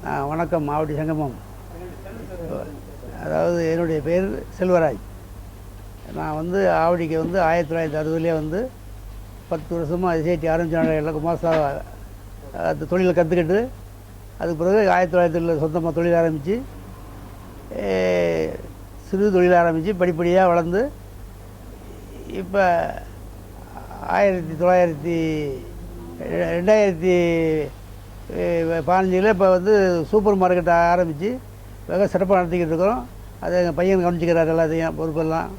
வணக்கம். ஆவடி சங்கமம். அதாவது என்னுடைய பேர் செல்வராஜ். நான் வந்து ஆவடிக்கு வந்து 1960 வந்து 10 வருஷமாக எஸ்ஐடி ஆரம்பித்த எல்லா குமாரசாவை அந்த தொழிலை கற்றுக்கிட்டு அதுக்கு பிறகு 1900 சொந்தமாக தொழில் ஆரம்பித்து சிறு தொழில் ஆரம்பித்து படிப்படியாக வளர்ந்து இப்போ 2015 இப்போ வந்து சூப்பர் மார்க்கெட் ஆரம்பித்து வெக சிறப்பாக நடத்திக்கிட்டு இருக்கிறோம். அதை எங்கள் பையன் கவனிச்சிக்கிறார் எல்லாத்தையும் பொறுப்பெல்லாம்.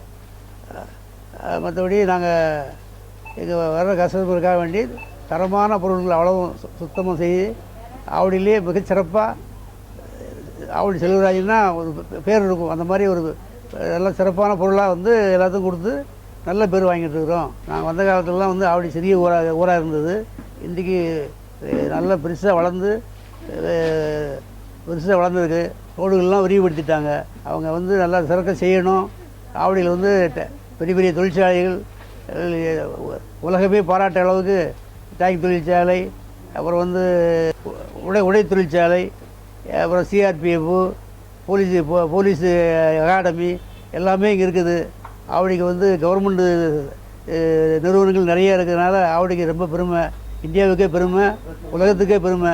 மற்றபடி நாங்கள் எங்கள் வர்ற கஸ்டமருக்காக வேண்டி தரமான பொருட்கள் அவ்வளவு சுத்தமாக செய்து ஆவடியிலே மிகச்சிறப்பாக ஆவடி செல்வராஜ்னா ஒரு பேர் இருக்கும். அந்த மாதிரி ஒரு நல்ல சிறப்பான பொருளாக வந்து எல்லாத்துக்கும் கொடுத்து நல்ல பேர் வாங்கிட்டு இருக்கிறோம். நாங்கள் வந்த காலத்துலலாம் வந்து ஆவடி சிறிய ஊராக இருந்தது. இன்றைக்கி நல்ல பெருசாக வளர்ந்துருக்கு. ரோடுகள்லாம் விரிவுபடுத்திட்டாங்க. அவங்க வந்து நல்லா சிறக்க செய்யணும். ஆவடியில் வந்து பெரிய பெரிய தொழிற்சாலைகள் உலகமே பாராட்ட அளவுக்கு டேங்க் தொழிற்சாலை, அப்புறம் வந்து உடை தொழிற்சாலை, அப்புறம் சிஆர்பிஎஃப், போலீஸ் அகாடமி எல்லாமே இங்கே இருக்குது. ஆவடிக்கு வந்து கவர்மெண்ட்டு நிறுவனங்கள் நிறைய இருக்கிறதுனால ஆவடிக்கு ரொம்ப பெருமை. இந்தியாவுக்கே பெருமை, உலகத்துக்கே பெருமை.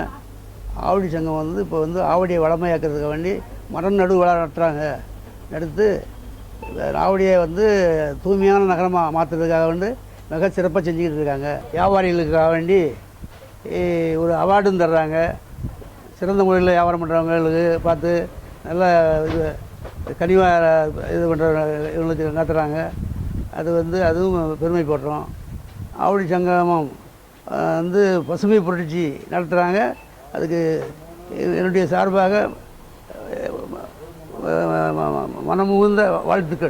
ஆவடி சங்கம் வந்து இப்போ வந்து ஆவடியை வளமையாக்கிறதுக்கு வேண்டி மரம் நடு விழா நடத்து ஆவடியை வந்து தூய்மையான நகரமாக மாற்றுறதுக்காக வேண்டி மிக சிறப்பாக செஞ்சுக்கிட்டு இருக்காங்க. வியாபாரிகளுக்காக வேண்டி ஒரு அவார்டும் தர்றாங்க. சிறந்த முறையில் வியாபாரம் பண்ணுறவங்களுக்கு பார்த்து நல்ல இது கனிவாக இது இவங்களுக்கு நடத்துகிறாங்க. அது வந்து அதுவும் பெருமைப்படுறோம். ஆவடி சங்கமம் வந்து பசுமை புரட்சி நடத்துகிறாங்க. அதுக்கு என்னுடைய சார்பாக மனமுகுந்த வாழ்த்துக்கள்.